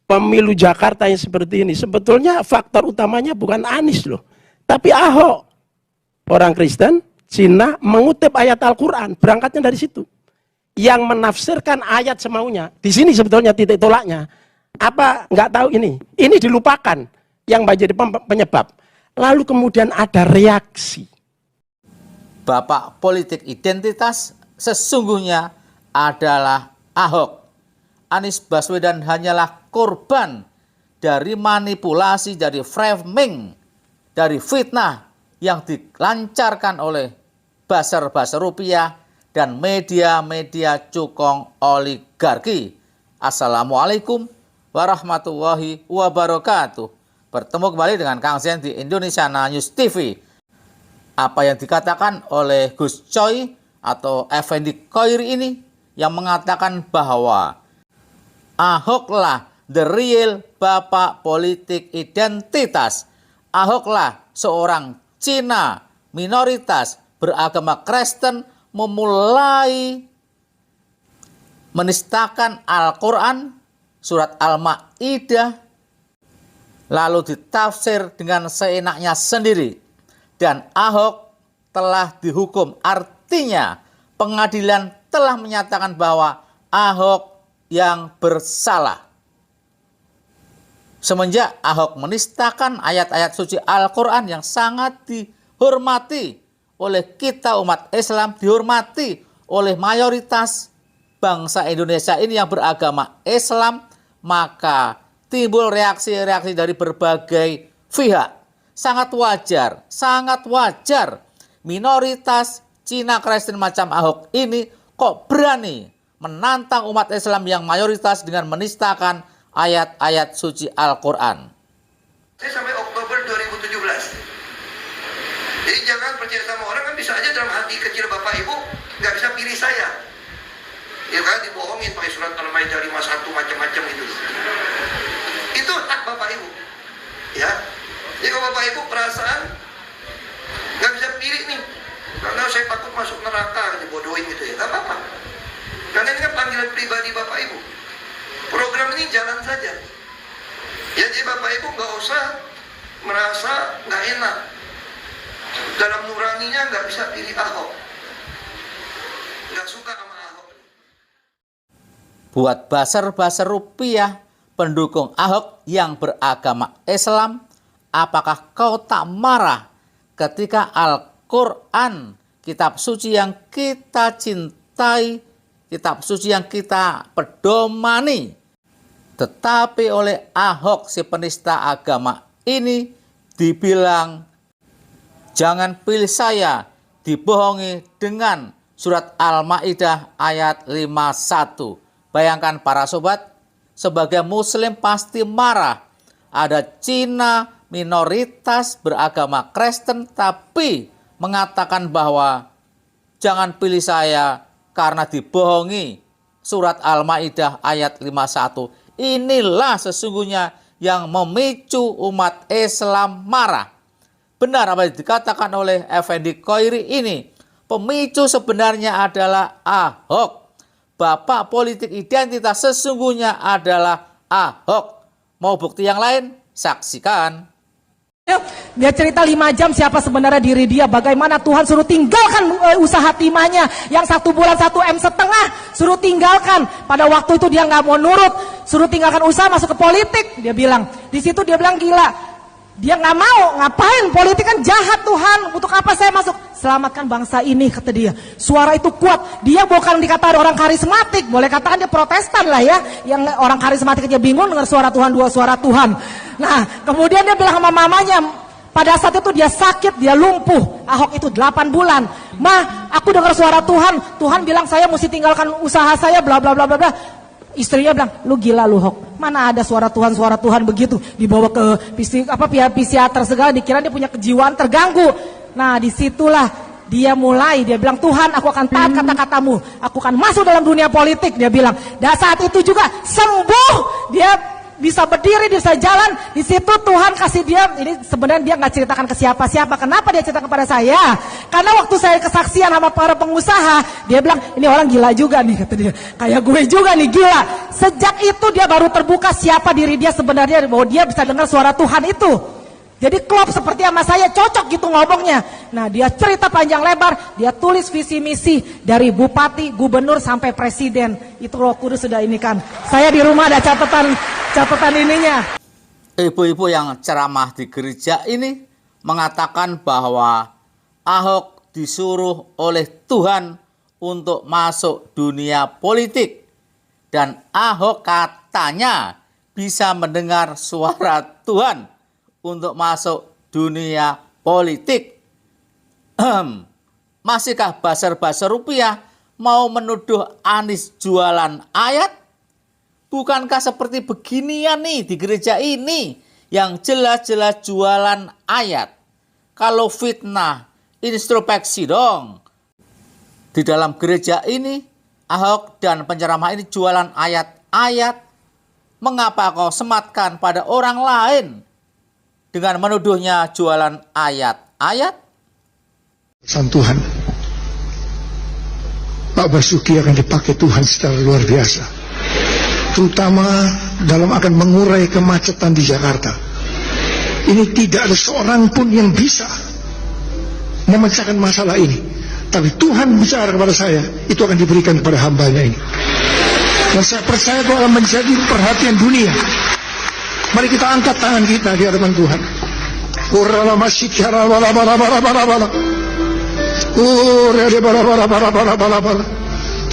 pemilu Jakarta yang seperti ini, sebetulnya faktor utamanya bukan Anies loh, tapi Ahok. Orang Kristen, Cina mengutip ayat Al-Quran, berangkatnya dari situ. Yang menafsirkan ayat semaunya, di sini sebetulnya titik tolaknya. Apa nggak tahu ini dilupakan yang menjadi penyebab. Lalu kemudian ada reaksi. Bapak politik identitas sesungguhnya adalah Ahok. Anies Baswedan hanyalah korban dari manipulasi, dari framing, dari fitnah yang dilancarkan oleh buzzer-buzzer rupiah dan media-media cukong oligarki. Assalamualaikum warahmatullahi wabarakatuh. Bertemu kembali dengan Kang Zen di Indonesia News TV. Apa yang dikatakan oleh Gus Coy atau Effendi Khoiri ini yang mengatakan bahwa Ahoklah the real bapak politik identitas. Ahoklah seorang Cina minoritas beragama Kristen memulai menistakan Al-Quran, surat Al-Ma'idah, lalu ditafsir dengan seenaknya sendiri. Dan Ahok telah dihukum. Artinya pengadilan telah menyatakan bahwa Ahok yang bersalah. Semenjak Ahok menistakan ayat-ayat suci Al-Quran yang sangat dihormati oleh kita umat Islam, dihormati oleh mayoritas bangsa Indonesia ini yang beragama Islam, maka timbul reaksi-reaksi dari berbagai pihak. Sangat wajar minoritas Cina Kristen macam Ahok ini kok berani menantang umat Islam yang mayoritas dengan menistakan ayat-ayat suci Al-Quran. Saya sampai Oktober 2017. Jadi jangan percaya sama orang, kan bisa aja dalam hati kecil Bapak Ibu nggak bisa pilih saya. Ya kan, dibohongin pakai surat Al-Maidah 51 macam-macam itu. Itu hak Bapak Ibu. Ya. Jadi kalau Bapak Ibu perasaan nggak bisa pilih nih, karena saya takut masuk neraka, dibodohin gitu ya, nggak apa-apa. Karena ini kan panggilan pribadi Bapak Ibu. Program ini jalan saja. Ya, jadi Bapak Ibu nggak usah merasa nggak enak. Dalam nuraninya nggak bisa pilih Ahok. Nggak suka sama Ahok. Buat buzzer-buzzer rupiah pendukung Ahok yang beragama Islam, apakah kau tak marah ketika Al-Quran, kitab suci yang kita cintai, kitab suci yang kita pedomani, tetapi oleh Ahok si penista agama ini dibilang jangan pilih saya, dibohongi dengan surat Al-Ma'idah ayat 51. Bayangkan para sobat, sebagai muslim pasti marah. Ada Cina minoritas beragama Kristen tapi mengatakan bahwa jangan pilih saya karena dibohongi surat Al-Ma'idah ayat 51. Inilah sesungguhnya yang memicu umat Islam marah. Benar apa yang dikatakan oleh Effendi Khoiri ini. Pemicu sebenarnya adalah Ahok. Bapak politik identitas sesungguhnya adalah Ahok. Mau bukti yang lain? Saksikan. Dia cerita 5 jam siapa sebenarnya diri dia, bagaimana Tuhan suruh tinggalkan usaha timahnya yang 1 bulan 1,5 M, suruh tinggalkan. Pada waktu itu dia nggak mau nurut, suruh tinggalkan usaha masuk ke politik. Dia bilang, di situ dia bilang gila. Dia nggak mau, ngapain, politik kan jahat Tuhan, untuk apa saya masuk? Selamatkan bangsa ini, kata dia. Suara itu kuat, dia bukan dikatakan orang karismatik, boleh katakan dia protestan lah ya. Yang orang karismatik aja bingung dengar suara Tuhan, 2 suara Tuhan. Nah, kemudian dia bilang sama mamanya, pada saat itu dia sakit, dia lumpuh. Ahok itu 8 bulan. Ma, aku dengar suara Tuhan, Tuhan bilang saya mesti tinggalkan usaha saya, bla bla bla bla bla. Istrinya bilang, lu gila lu Hok, mana ada suara Tuhan begitu, dibawa ke psikiater segala, dikira dia punya kejiwaan terganggu. Nah disitulah dia mulai, dia bilang, Tuhan aku akan taat kata-katamu, aku akan masuk dalam dunia politik, dia bilang. Dan saat itu juga sembuh, dia bisa berdiri, bisa jalan. Di situ Tuhan kasih dia, ini sebenarnya dia nggak ceritakan ke siapa-siapa. Kenapa dia ceritakan kepada saya? Karena waktu saya kesaksian sama para pengusaha, dia bilang, ini orang gila juga nih, kata dia. Kayak gue juga nih, gila. Sejak itu dia baru terbuka siapa diri dia sebenarnya, bahwa dia bisa dengar suara Tuhan itu. Jadi klop seperti sama saya, cocok gitu ngomongnya. Nah, dia cerita panjang lebar, dia tulis visi misi dari bupati, gubernur sampai presiden. Itu Roh Kudus sudah ini kan. Saya di rumah ada catatan ininya. Ibu-ibu yang ceramah di gereja ini mengatakan bahwa Ahok disuruh oleh Tuhan untuk masuk dunia politik. Dan Ahok katanya bisa mendengar suara Tuhan untuk masuk dunia politik. Masihkah buzzer-buzzer rupiah mau menuduh Anies jualan ayat? Bukankah seperti beginian nih di gereja ini yang jelas-jelas jualan ayat? Kalau fitnah, introspeksi dong. Di dalam gereja ini, Ahok dan penceramah ini jualan ayat-ayat. Mengapa kau sematkan pada orang lain dengan menuduhnya jualan ayat-ayat? Sang Tuhan, Pak Basuki akan dipakai Tuhan secara luar biasa, terutama dalam akan mengurai kemacetan di Jakarta. Ini tidak ada seorang pun yang bisa memecahkan masalah ini, tapi Tuhan bicara kepada saya, itu akan diberikan kepada hambanya ini. Dan saya percaya itu akan menjadi perhatian dunia. Mari kita angkat tangan kita di hadapan Tuhan.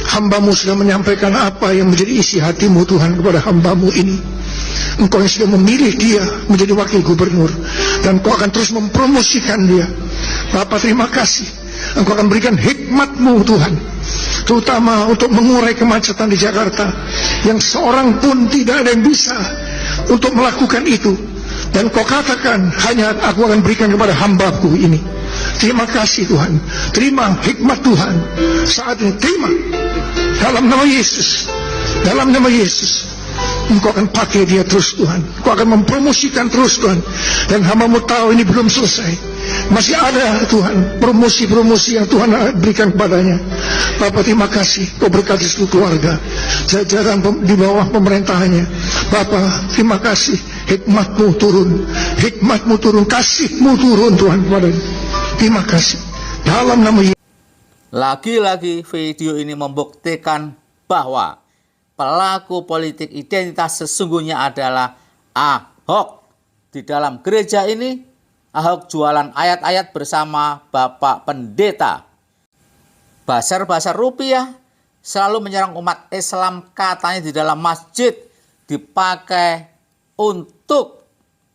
Hambamu sudah menyampaikan apa yang menjadi isi hatimu Tuhan kepada hambamu ini. Engkau yang sudah memilih dia menjadi wakil gubernur, dan Engkau akan terus mempromosikan dia. Bapa, terima kasih. Engkau akan berikan hikmat-Mu Tuhan, terutama untuk mengurai kemacetan di Jakarta, yang seorang pun tidak ada yang bisa untuk melakukan itu. Dan Kau katakan, hanya Aku akan berikan kepada hambaku ini. Terima kasih Tuhan. Terima hikmat Tuhan saat ini, terima dalam nama Yesus. Dalam nama Yesus, Engkau akan pakai dia terus Tuhan. Engkau akan mempromosikan terus Tuhan. Dan hamba-Mu tahu ini belum selesai, masih ada Tuhan promosi-promosi yang Tuhan berikan kepadanya. Bapak, terima kasih. Kau berkati seluruh keluarga, jajaran di bawah pemerintahannya. Bapak, terima kasih. Hikmat-Mu turun, kasih-Mu turun Tuhan kepadanya. Terima kasih. Dalam nama Yesus. Lagi-lagi video ini membuktikan bahwa pelaku politik identitas sesungguhnya adalah Ahok. Di dalam gereja ini, Ahok jualan ayat-ayat bersama Bapak Pendeta. Buzzer-buzzer rupiah selalu menyerang umat Islam, katanya di dalam masjid dipakai untuk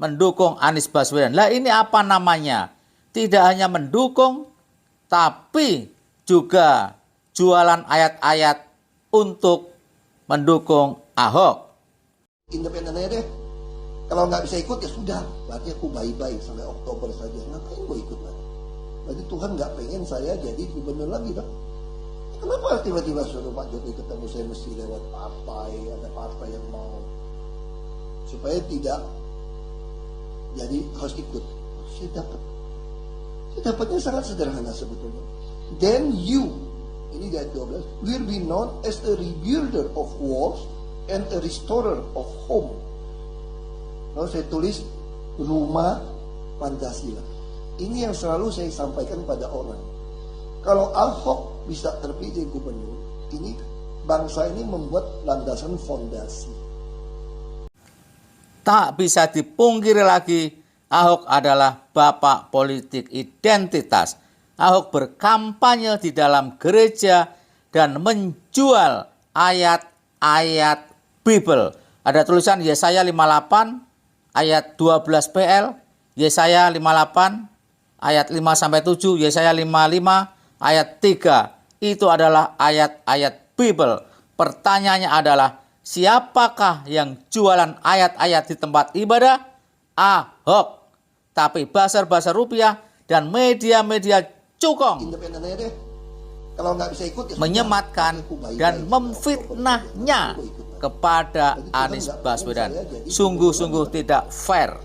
mendukung Anies Baswedan. Lah ini apa namanya? Tidak hanya mendukung, tapi juga jualan ayat-ayat untuk mendukung Ahok. Independen aja deh. Kalau nggak bisa ikut ya sudah. Berarti aku bye-bye sampai Oktober saja. Ngapain gue ikut lagi? Berarti Tuhan nggak pengen saya jadi gubernur lagi dong. Kenapa tiba-tiba suruh Pak Jokowi ketemu saya mesti lewat partai? Ada partai yang mau supaya tidak jadi harus ikut. Saya dapatnya sangat sederhana sebetulnya. Then you, ini dari 12, will be known as a rebuilder of walls and a restorer of home. Lalu saya tulis rumah Pancasila. Ini yang selalu saya sampaikan pada orang. Kalau Ahok bisa terpilih gubernur, ini bangsa ini membuat landasan fondasi. Tak bisa dipungkiri lagi, Ahok adalah bapak politik identitas. Ahok berkampanye di dalam gereja dan menjual ayat-ayat Bible. Ada tulisan Yesaya 58 ayat 12 PL, Yesaya 58 ayat 5-7, Yesaya 55 ayat 3. Itu adalah ayat-ayat Bible. Pertanyaannya adalah, siapakah yang jualan ayat-ayat di tempat ibadah? Ahok. Tapi buzzer-buzzer rupiah dan media-media cukong Independen aja deh. Kalau nggak bisa ikut ya menyematkan sudah. dan memfitnahnya. kepada Anies Baswedan. Sungguh-sungguh tidak fair.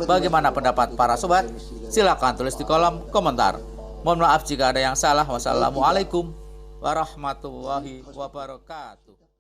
Bagaimana pendapat para sobat? Silakan tulis di kolom komentar. Mohon maaf jika ada yang salah. Wassalamualaikum warahmatullahi wabarakatuh.